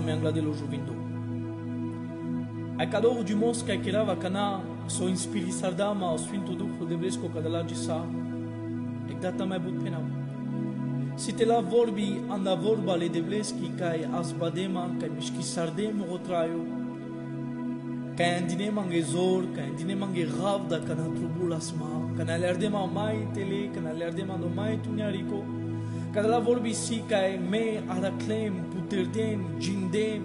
me anglade lo juvindo. Ai cadou de mosca que era cana so inspiri sardama o swinto duco de vesco cadala de sa. E data mai but penau. Si te la vorbi anda vorba le devleski kai asbadema kai mishki sardem rotraio. Kai andine mange zor, kai andine mange ravda kana trubulasma, kana lerdema mai tele, kana lerdema no mai tunyariko. Cadala vorbi si kai me araclem puterdem jindem.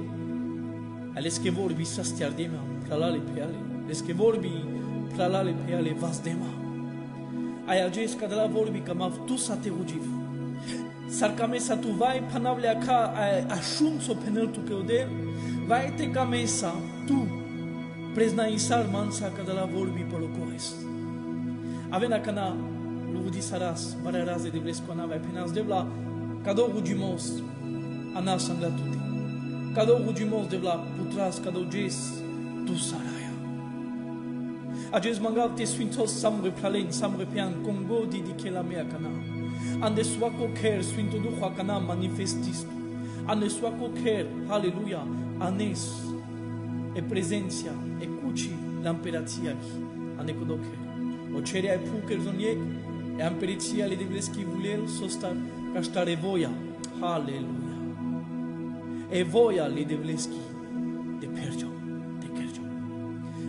Aleske vorbi sastiardema pralale peale. Leske vorbi pralale peale vasdema. Aia jes cadala vorbi kamav tu sate rujiv. Sarcamesa tu vai panavle acá ashum so penel tu keodel. Vai te camesa tu presna isar mansa cadala vorbi polocoes. Avena cana ludi saras bararas de blescona vai penas devla cadou rudimos anas anglatuti. Cadou rudimos devla putras cadou jes tu saraya. Ajes mangav te swintos samre pralen samre pian Congo di kela mea cana. Ande suaco ker swinto du cana manifestisto. Ande suaco ker, halleluja, anes e presenza e cuci l'amperazia qui. Ande codoker. O cerea e puker zoniek e amperizia le devleski vulel sostar castare voia. Halleluja. E voia le devleski de perjo, de kerjo.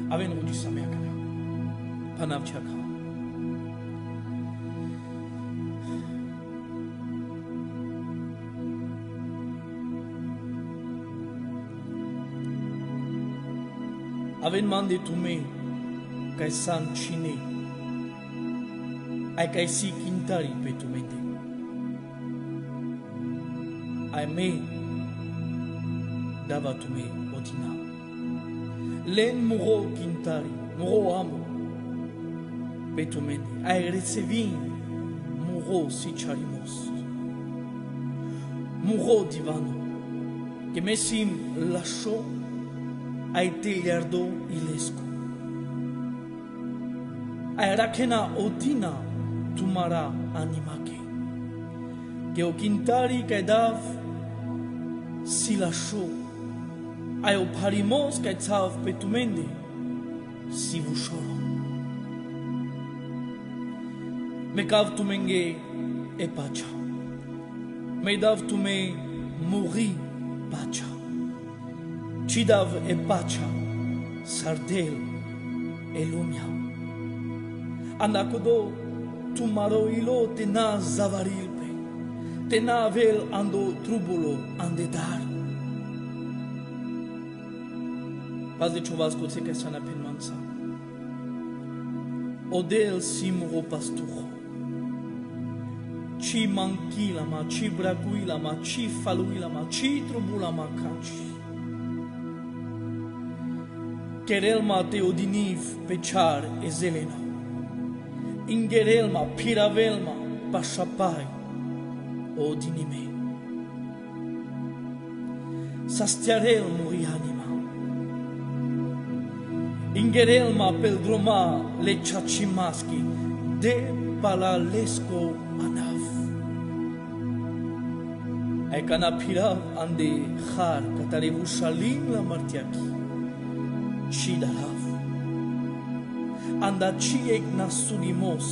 Aven udisa mea cana. Panav chaka. Aven mande tume kai san chine ai kai si kintari pe tumende ai me dava tume otina len muro kintari muro amo pe tumende ai recevin muro si charimos muro divano che mesim lasciò ai tegliardo ilesco. Ai rakena otina tumara animake. Che o kintari kaidav si lasciò. Ai o parimos kaitav petumende si vushoro. Me kav tumenge e pacha. Me dav tume muri pacha. Cidav e pacha, sardel e lumia. Anakodo tumaro ilo tena zavarilpe, tena vel ando trubulo ande dar. Paz de chovasco se que sana penmansa. Odel simuro pasturo. Ci manquila ma, ci bracuila ma, ci faluila ma, ci trubula ma canci. Kerelma teodiniv pechar e zeleno. Ingerelma piravelma pashapai odinime. Sastiarel murianima. Ingerelma peldroma le chachimaski de palalesco anav. Ekana pirav ande khar katarevu shalim la martiaki. Chidarav anda chiek nasunimos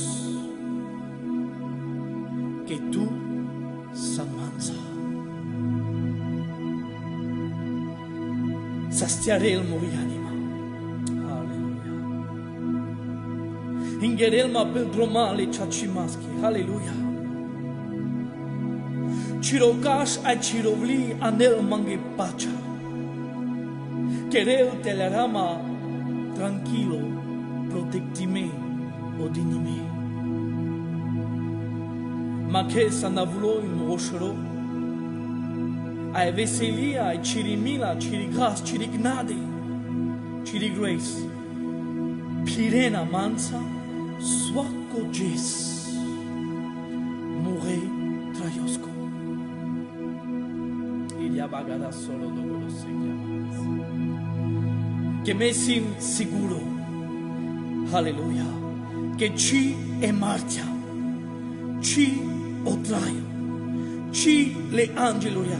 que tu samanza sastiarel murianima. Halleluja. Ingerelma peldromale chachimaski. Halleluja. Chirokash a chirovli anel mange pacha. Querel telerama tranquilo, protectime, odinime. Ma che sanavuloi moroshoro, ai veselia, ai chirimila, chirigras, chirignade, chirigrace, pirena mansa, suaco jes, mure traiosco. Iria bagada solo dopo lo seguiamo. Che messim sicuro, alleluia, che ci e martia, ci otraio, ci le angeloria,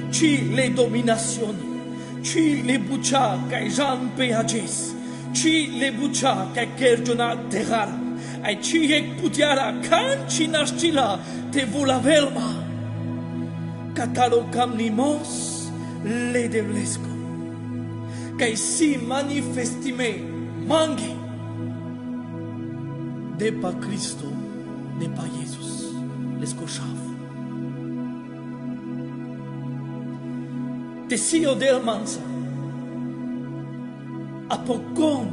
ci le dominazioni, ci le buccia che Jean Peages, ci le buccia che Kerjona Terara, ai ci ek putiara kanchi nastila te vula velma, kataro kamnimos le devlesco, che si manifestime mangi, de pa Cristo, de pa Jesus, l'escochav. Te sio del mansa, apo con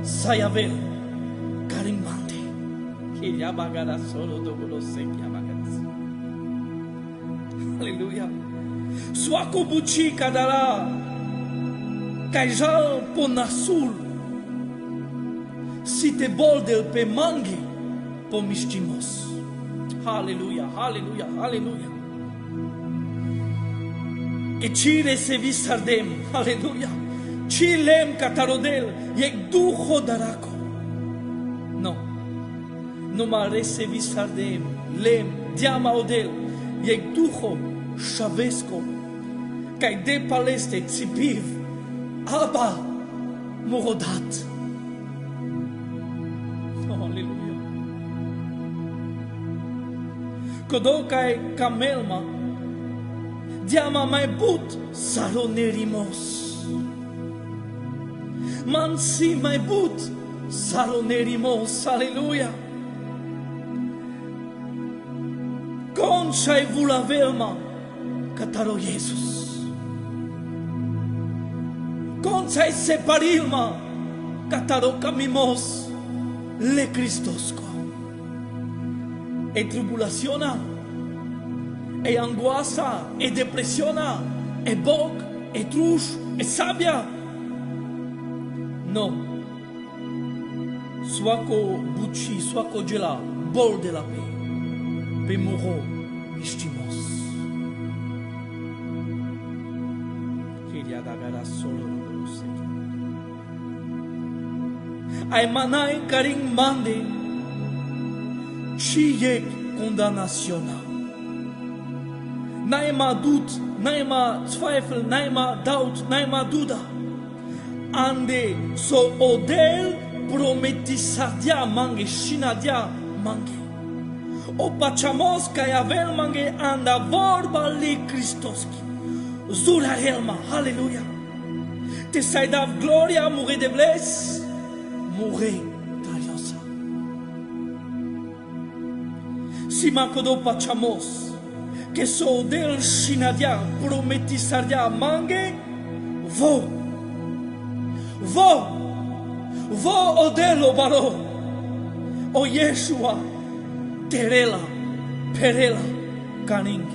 sayavel, carimante, che ya bagara solo dopo lo se chiamagaras. Alleluia. Suaco buci cadara, caijal ponasul, si te boldel pe mangi, po mistimos. Alleluia, alleluia, alleluia. E ci recevi sardem, alleluia. Ci lem catarodel, yek duho darako. No, no ma recevi sardem, lem, diama odel, yek duho shavesco, kai de paleste tsipiv, Abba morodat. Oh, alleluia. Kodokai kamelma, diama mai but salonerimos. Mansi mai but salonerimos. Alleluia. Conchai vula velma cataro Jesus. Conchai separilma cataro camimos le Cristosco. E tribulaziona, e angoissa, e depressiona, e boc, e trush, e sabbia. No. Suaco buci, suaco gela, bol de la paix, pe moro mistimos. Kiria dagara solo no se. Ai manai karing mande, chiyek condamnationa. Naima dut, naima zweifel, naima doubt, naima duda. Ande so odel prometisardia mange, shinadia mange. O pachamos kayavel mange anda vorba li Kristoski. Zura helma, halleluja. Te saidav gloria mure de bles, mure tariosa. Si makodo pachamos, que so del shinadia prometisardia mange, vo odelo baro, o Yeshua, terela, perela, kaning,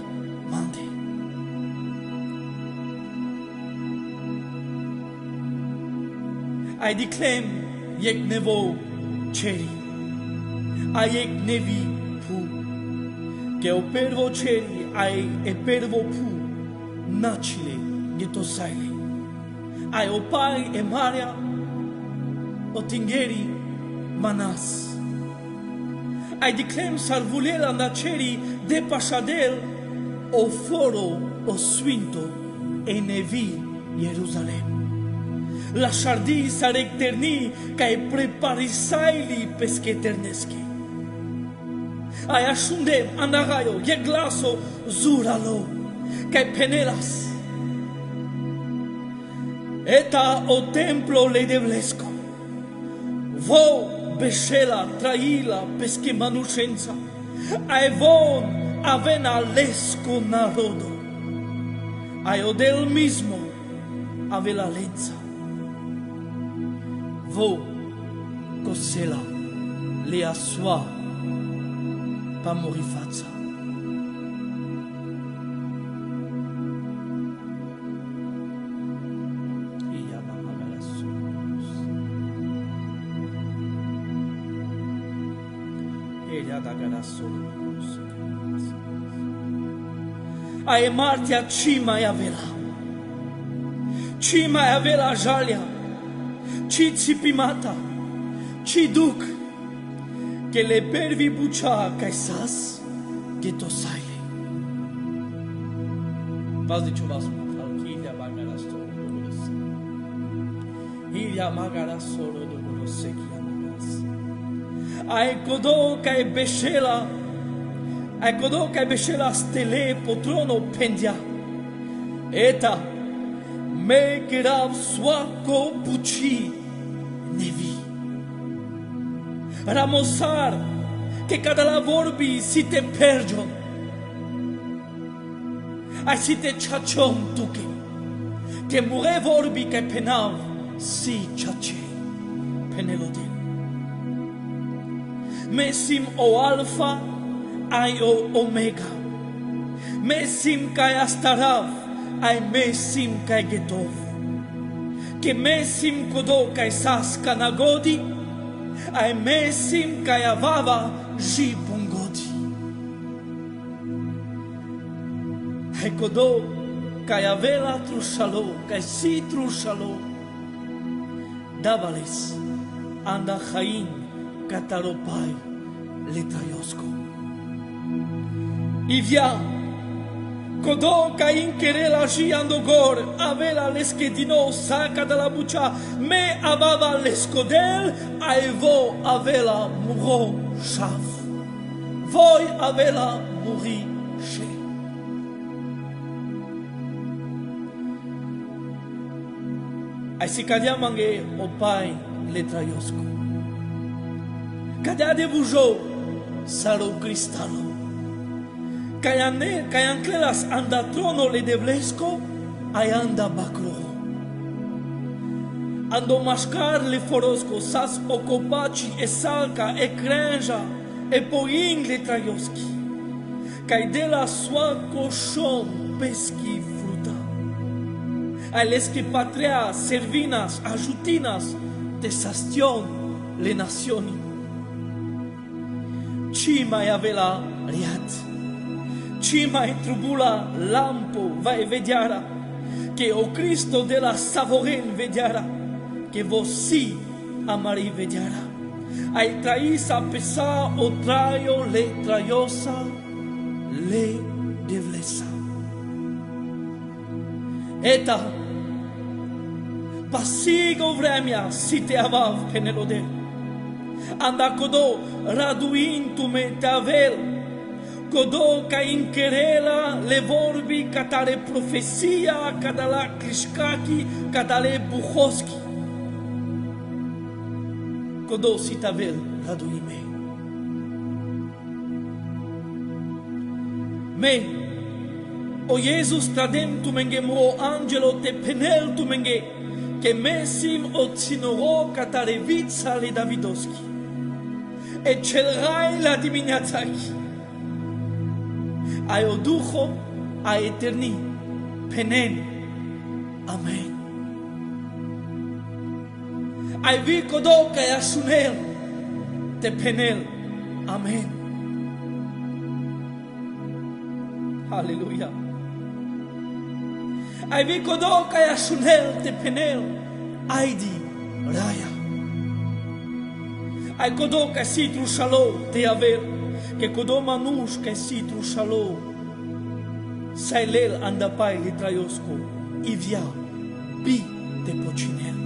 mande. I declaim yek nevo cheri, I yek nevi pu, que o pervo cheri, I e pervo pu, nachile, getosaile. Ai o pai e Maria, o tingeri manas. Ai declem salvulela naceri de pasadel, o foro, o sfinto, e nevi Jerusalem. La shardi sarek terni, cae preparisaili pesketerneski. Ai ashundem anagayo, ye glaso, zuralo, cae penelas. Eta o templo le devlesco. Vo beshela traila pesche manuscenza. Ai von avena lesco narodo. Ai o del mismo avela lenza. Vo cosela le asua pa morifazza. Ai martia cima e avela. Cima e avela jalia. Ci tsipimata. Ci duc. Che le pervi bucia caisas. Getosaile. Vas de ceva smutral, Hilia magara soro dolorosa. Hilia magara soro dolorosa kia magas. Ai kodo kai beshela stele potrono pendia. Eta me kirav swako puchi nevi. Ramosar che cada la vorbi si te pergion. Ai si te chachon tuke. Che mure vorbi che penav si chache penelodin. Mesim o alfa ai o omega. Mesim kai astarav ai mesim kai getov. Che mesim kodo kai sas kanagodi. Ai mesim kai avava jibungodi. Ai kodo kai avela trushalo kai si trushalo. Davales anda chaim kataropai letrayosko. Ivia kodo kai inkerela jiandogor avela leskedino saca dalla buccia me avava lescodel aivo avela muro shav voi avela muri she. Ai si cadia mange opai letrayosko. Cadia de bujo saro cristalo. Cayanclelas anda trono le devlesco, ai anda bacro. Ando mascar le forosco, sas ocopaci e salca e crenja e poing le traioski. Cai de la sua cochon peschi fruta. Ai lesque patria servinas, ajutinas, de sastion le nazioni. Cima e avela riat. Cima in trubula lampo vai vediara, che o Cristo della Savoren vediara, che vossi amari vediara. Ai traisa pesa o traio le traiosa le devlesa. Eta pasigo vremia si te avav penelode. Anda kodo raduintume te avel. Kodo ca inkerela le vorbi catare profesia cadala krishkaki cadale buchoski. Kodo sitavel raduime. Me o Jesus tradem tu menge mo angelo te penel tu menge che mesim o tsinoro catare vitsa le davidoski. E celrai la dimineatzaki. Ai o ducho a eterni penen amen. Ai vi kodo ca asunel te penel amen. Halleluja. Ai vi kodo ca asunel te penel aidi raya. Ai kodo ca sitru shalo te aver. Che kodo manush che si trushalo sai lel andapai li traiosco ivia bi te pochinel.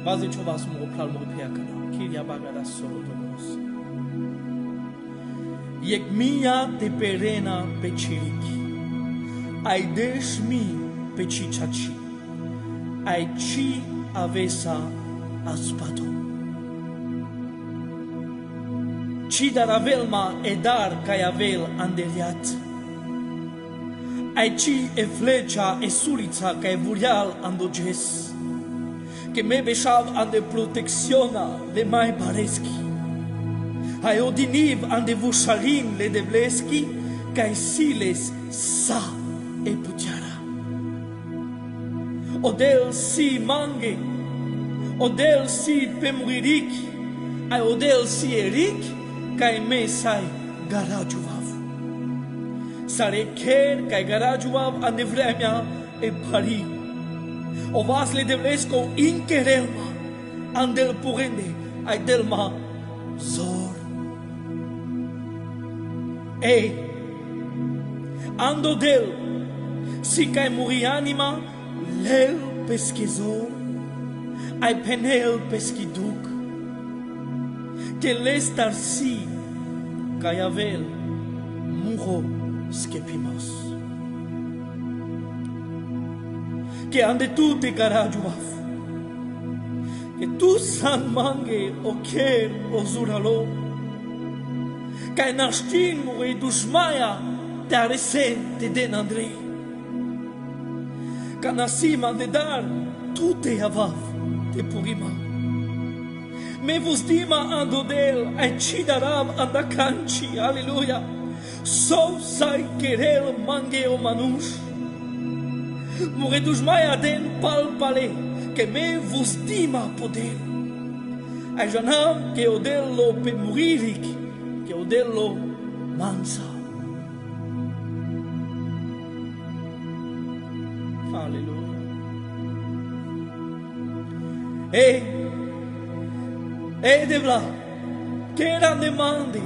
Vaze chovas mo pral mo piakana kiria bagada solo donos. Yek mia te perena pechiriki. Ai deshmi pechichachi. Ai chi avesa aspato. Ci daravelma e dar cai avel andeliat. Ai ci e flecia e sulița cai vurial andoges. Che me beshav ande protecționa le mai bareschi. Ai odiniv ande vushalin le devleschi cai siles sa e putiara. Odel si mange, odel si pemuririk, ai odel si erik, cai me sai garajuvav. Sare ker cai garajuvav ande vremea e pari. O vasle devlesco inkerelma andel purende ai delma zor. Ei, Ando del, si cae muri anima, lel pesquezo, ai penel pesquiduc, que l'estar si, cae avel, muro skepimos. Que ande tu te carajuaf, que tu san mange o quer o zuralo, que nastin muri dushmaya te aresen te den Andrei, que nasima de dar tu te avav te purima. Me vos dima ando del ai chidaram anda canchi, aleluia, so sai querer mange o manush. Muredush mai aden palpale, que me vos dima poder. Ai janam que odello pe muririk, que odello mansa. Aleluia. Devla, que era demande,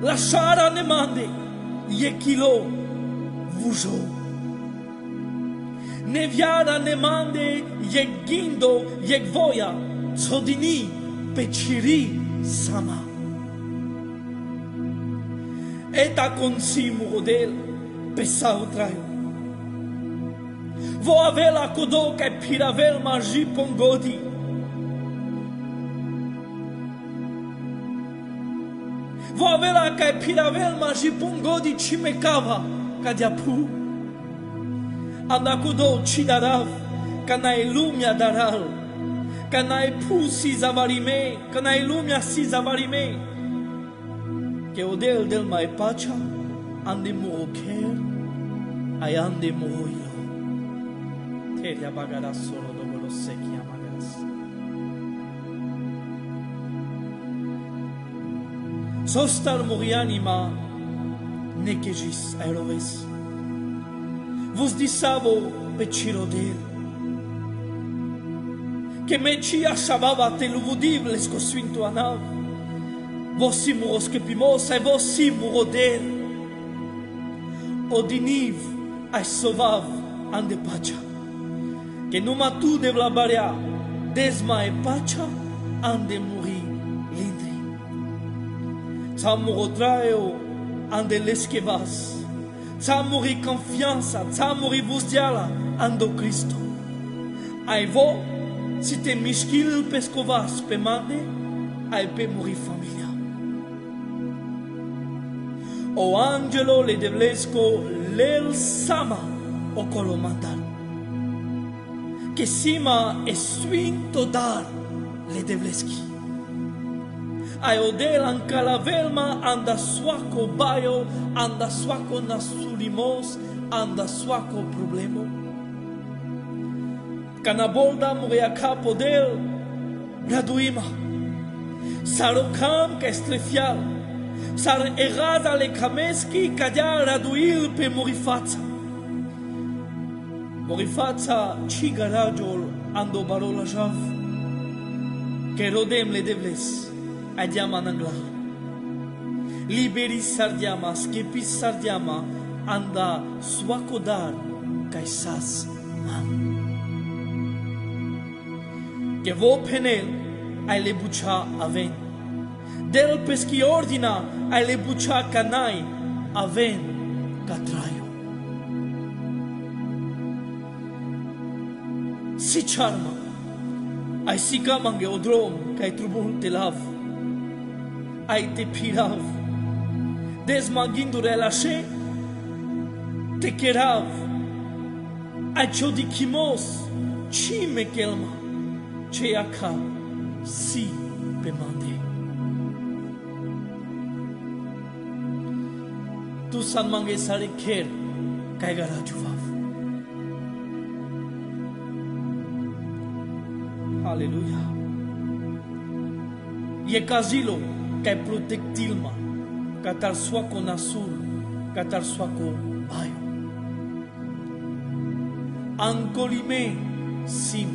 lasciara demande, yekilo vujo. Neviara nemande yek gindo yek voya tsodini pechiri sama. Eta consimu rodel pesau traio. Vo avela kodoka e piravel magi pongodi. Vo avela ka e piravel magi pongodi chimekava kadiapu. Anakudo chidarav, kana ilumia daral, kana epu si zavarime, kana ilumia si zavarime. Que odel del mai pacha, ande muroker, ay ande muroilo. Teria bagara solo dopo lo secchi amagas. Sostar morianima, nekejis aeroves. Vos disavo pe cirodel, que me ci achavava te luvudiv lesco sfinto anav, vos si muros que pimosa e vos si murodel, odiniv ai sovav ande pacha, que numa tu de vlabaria, desma e pacha ande muri lindri. Tsamurodraeo ande leskevas, Tsamuri confianza, tsamuri vusdiala, ando Cristo. Ai vo, si te miskil pescovas pe mande, ai pe muri familia. O angelo le devlesco lel sama o colomandar. Que sima e swinto dar le devleski. Ai odel an calavelma anda suaco baio, anda suaco nasulimos, anda suaco problemo. Canabolda murea capo del graduima. Sarocam ca estrefial, sar errada le cameski cadia raduil pe morifaza. Morifaza ci garajol ando barola jav, che rodem le devles. Adiama nangla. Liberi sardiama, skepis sardiama, anda suakodar kaisas mam. Que vo penel ai le bucha aven. Del peschi ordina ai le bucha canai aven catraio. Si charma, ai si kamange odrom kai trubul te lav. Ai te pirav, desmagindure lashe, te kerav, ai chodikimos, chime kelma, cheaka, si pemande. Tu san mange sare ker, kai garajuvav. Aleluia. Ye kazilo, kai protectilma, katar suaco nasul, katar suaco baio. Ancolime sim,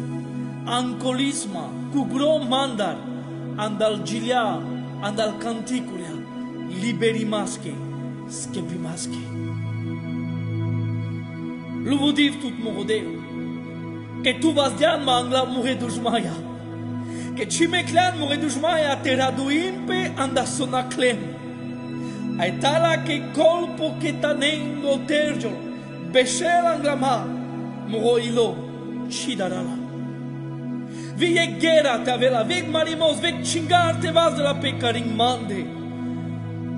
ancolisma, cugro mandar, andal gilia, andal canticulia, liberi masche, skepi masche. Luvudiv tut morodeu. Que tu vas dian ma angla muredujmaya. Que chimeclan muredujmaya te raduimpe andasona clem. Aitala que colpo que tanengo terjo. Beshel anglama muroilo chidarala. Vie guerra te avela, veg marimos, veg chingar te vas de la pecaring mande.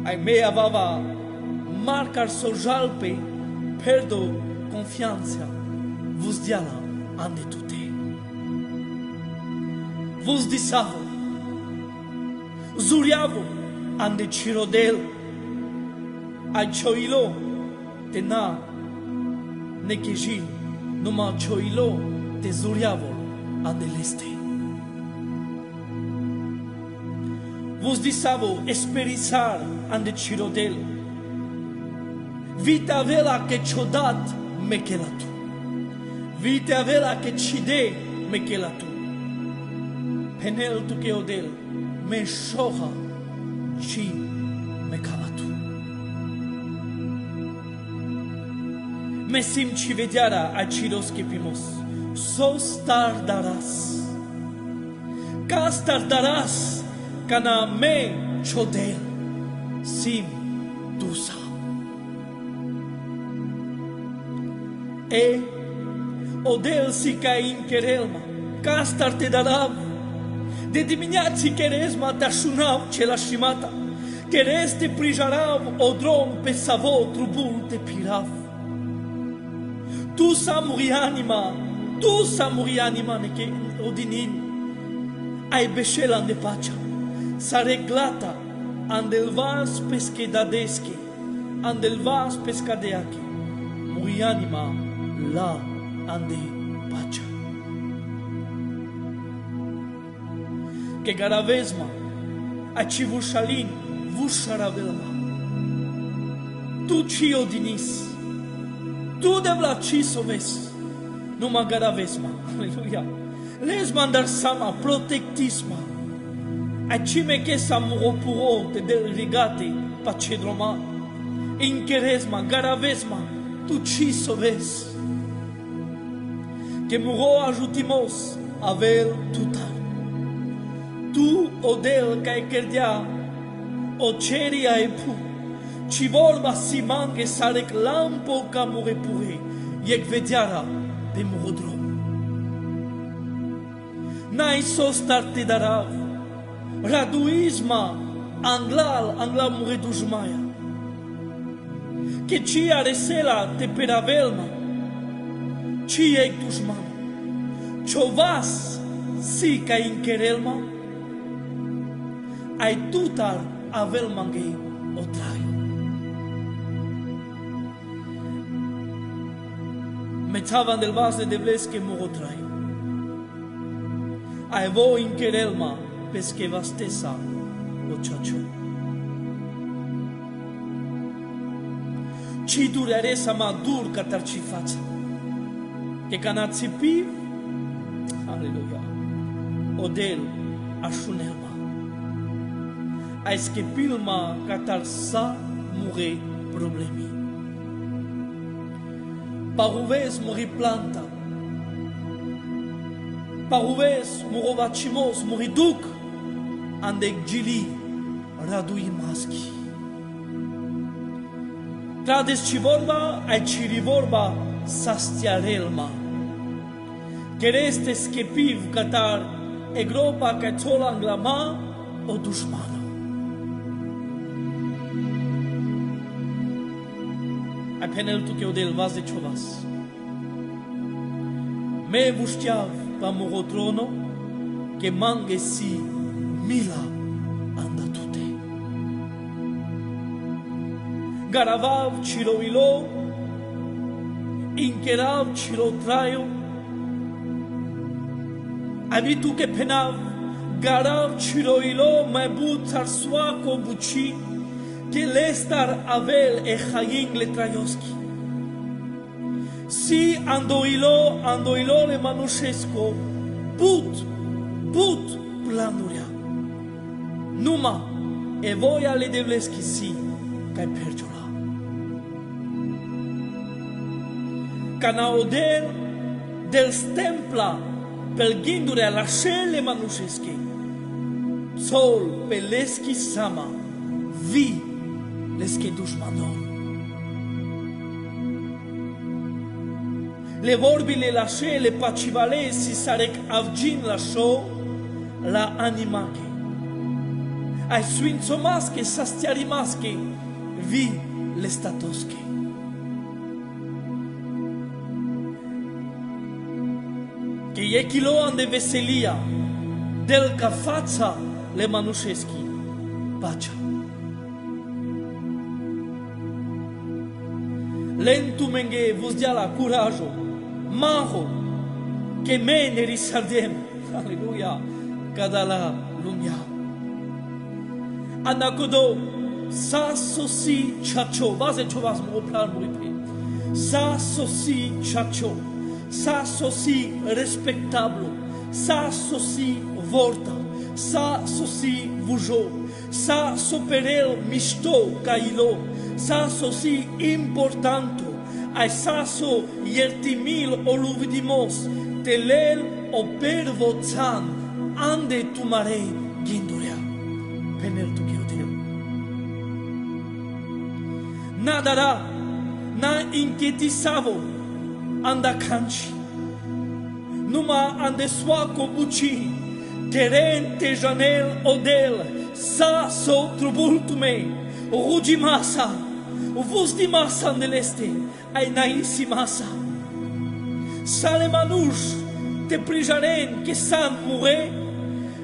Ai mea vava marcar sojalpe, perdo confianța, vos diala ande tute. Vos disavo, zuriavo ande chirodel, ai choilo te na nekejil, numa choilo te zuriavo ande leste. Vos disavo esperizar ande chirodel, vite avela che chodat mekelatu. Vite avela che chide mekelatu. Penel tu che odel me shoha chi mekaatu. Mesim chi vediara a chiros que pimos. Sos tardarás. Cas tardarás cana me chodel sim dusa. E odel si caim querelma, castar te darav, de dimineați queresma te așunav ce la shimata, queres te prijarav odrom pe savo trubul te pirav. Tu sa muri anima neke odinin, ai beșelan de pacea, sa reglata andelvas pescedadeschi, andelvas pescadeachi, muri anima la ande pacea. Que garavesma, aci vușalin, vușaravelma. Tu ci odinis, tu de vlaci soves, numa garavesma, aleluia. Lesma andar sama, protectisma. Aci me che samuro puro te del rigate, pacedroma. Inkeresma, garavesma, tu ci soves. Que muro ajutimos avel tutar. Tu odel cae kerdia, o ceria e pu, ci vorba si mange sarec lampo ca mure pure, iec vediara pe murodrom. N-ai sostar te darav, raduisma angla mure dujmaia, que ci aresela te peravelma, ci ec dujman, chovas si ca inquerelma, ai tutar avel mangei o traio. Metavan del vas de blesque muro traio. Ai vo inquerelma pesque vastesa o chacho. Ci dureresa ma dur catar ci fața. Que canatsi piv, aleluia, odel așunelma. A esquepilma catar sa mure problemi. Paruves muri planta. Paruves murovachimos muri duc andec gili radui maschi. Trades ci vorba ai ciri vorba sastiarelma. Kereste esquepiv catar egropa catola anglama o dușmană. Ai penel tu che odel vas de chovas. Me vușteav pa morotrono che mange si mila andatute. Garavav ciroilo, incherav cirotraio, abi tu che penav, garav ciroilo mai but arsuaco buci, que lestar avel e chaying le traioski. Si andoilo le manușesco, put planuria. Numa e voia le devleschi si, cai pergiola. Cana odel del stempla pel gindure la scelle manusesche. Sol peleschi sama vi lesche dușmanon. Le vorbile la scelle pacivalesi sarec avgin la show la animache. Ai sfințo masche sastiari masche vi le statosche. Che e chiloan de veselia del ca fața le manuseschi pacea. Lentumenge vos dia la curajo, maho, che me ne risardem, alleluia, cada la lumia. Anakodo, sa sosi chacho, vaze chovas mo plan muripe, sa sosi chacho, sa sosi respectablo, sa sosi vorta, sa sosi vujo, sa soperel misto cailo, sa sosi importanto, ai saso iertimil oluvidimos, telel o pervozan, ande tu mare gindurea, penel tu geotel. Nadara, na inchetisavo, anda canci, numa ande soaco buci, teren te janel odel, sa so trubultume, rugi masa, vos di masa nell'este, ai naisi masa. Sale manush, te prijaren che san mure,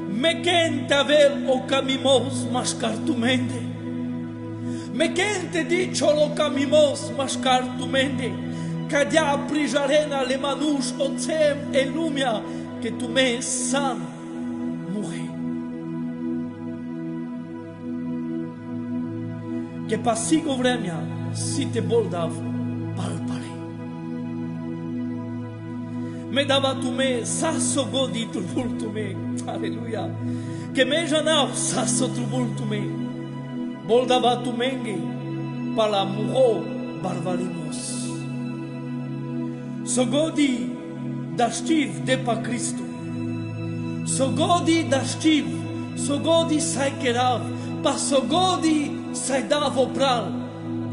meken tavel o camimos mascartumende. Meken te dicho lo camimos mascartumende, cadia prijarena le manush o tsem e lumia, che tu me san mure. Che pasigo vremia si te boldav palpare. Me dava tu me sasso godi trubul tu me, aleluia. Che me janav sasso trubul tu me, boldava tu menge, pala muro barbarimos. So godi da știv de pa Cristo, so godi da știv, so godi sai cherav, pa so godi sai davo pral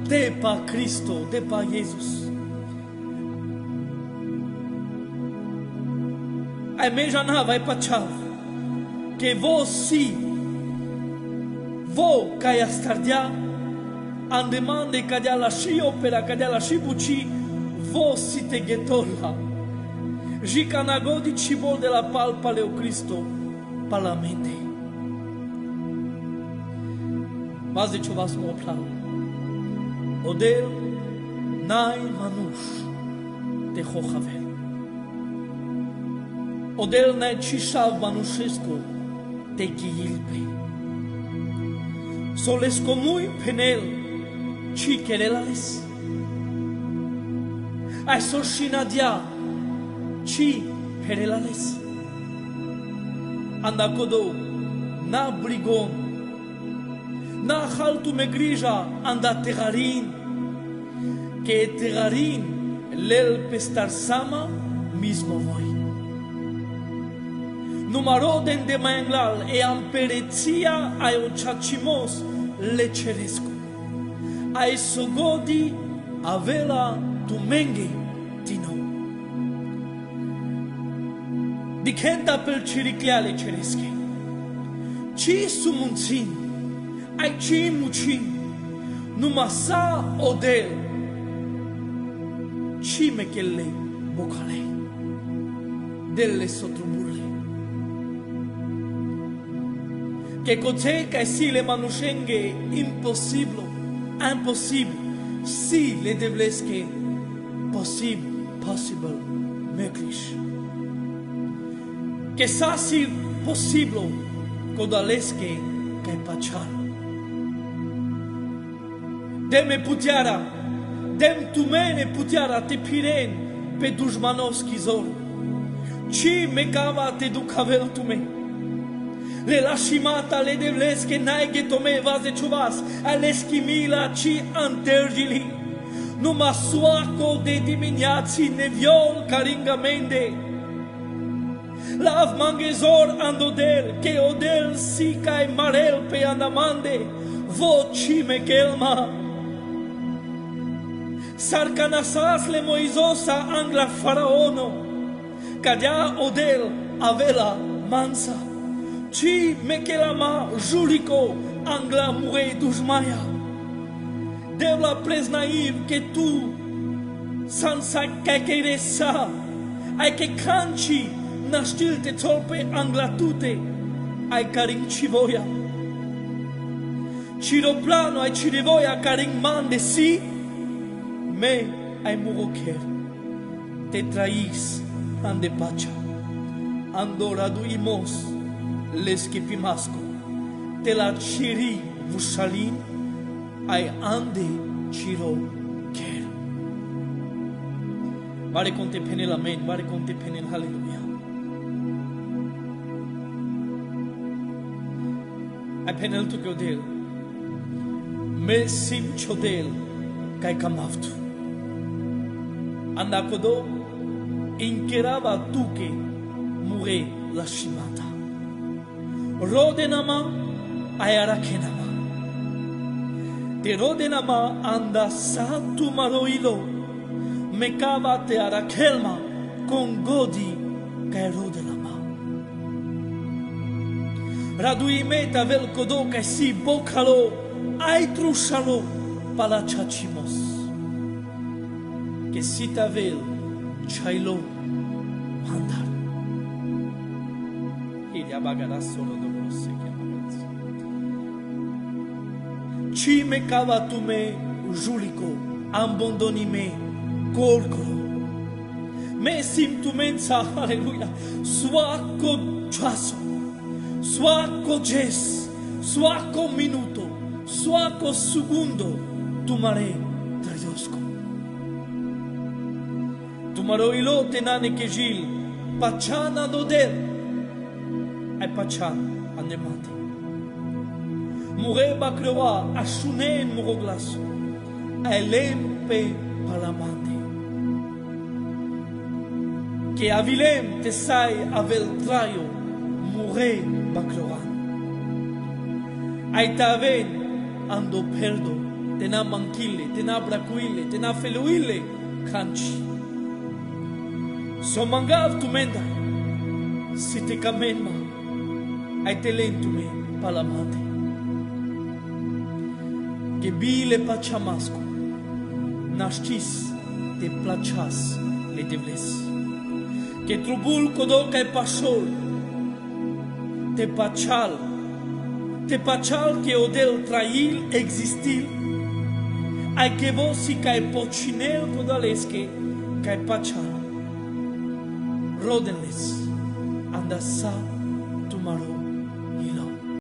de pa Cristo, de pa Jesus. Ai me jana vai pachav, che vo si, vo ca ia stardia, an demande ca dea la și opera, ca dea la și buci, vo si te ghetolla. Jica nagodi ci bol de la palpa leu Cristo, palamente. Vazi ce vas mă oplan. Odel nai manuș te hohavel. Odel nai cișav manușescu te ghiilpe. Solesco mui penel ci querelales. Ai soșinadia ci perelales. Andacodo na brigon, na haltu me grija anda terrarin, que terrarin lel pestar sama mismo voi. Numaroden de manglal e ampereția ai o chachimos le cerescu. Ai sogodi avela tu menge tino. Dicenta pel ciricleale ceresche. Ci sumunțin, ai ci mucin, numai sa odel, ci mechele bocale, delle sotruburle. Che cos'è che si le manușenghe impossibile, si le devlesche possible, möglich. Che sa si possibile, codalesche che pachar. Deme putiara, dem tu mene putiara te piren pe dușmanovski zor. Ci me cava te ducavel tu me. Le lașimata le devlesche naighe tome vaze ciuvas, aleschimila ci antergili. Numa soaco de dimineații neviol caringamente. Lav manghezor andodel, che odel si cae marel pe andamande, voci me kelma. Sarcanasas le moizosa angla faraono, cadea odel avela mansa, ci me kelama jurico angla mure dujmaya. Devla preznaiv che tu, sansa cacheresa, ai che canci, nastil te tolpe anglatute, ai caring civoia. Ciroplano ai cirevoia caring mande si, me ai murocher. Te traís ande pacha, andora duimos l'eschepimasco, te la ciri vusalin, ai ande ciro ker. Vare con te pene l'amen, vare con te pene l'alleluia. Ai penel tu godel, me sim chodel, kai kamaftu. Anda kodo, inkerava tuke, mure la shimata. Rodenama, ai arakenama. Te rodenama anda sa tu maroilo, me cava te arakelma, con godi kai rodenama. Raduimeta vel kodo kai si bokalo, ai trushalo, palachachimos. Que si tavel, chailo, mandar. Ilia bagara solo do grosse che magazzi. Ci me cava tu me, julico, abbandoni me, corcolo. Me sim tu mensa, alleluia, suaco chaso, suaco jes, suaco minuto, suaco segundo, tu mare tradosco. Tu maro ilo tenane che gil, pachana doder, ai pachan anemate. Mure bakroa ashunen muroglaso, ai lempe palamate. Che avilem te sai avel traio, mure bakroan. Ai taven ando perdo, tena manquille, tena bracuille, tena feluille, canci. So mangav tu menda, si te kamenma, ai te lentume palamate. Che bile pachamasco, nascis te plachas le devles. Che trubul kodoka e pasol, te pachal che odel trail existil, ai che vosi cae pochinel kodalesche, cae pachal. Rodenles, anda sa tu maro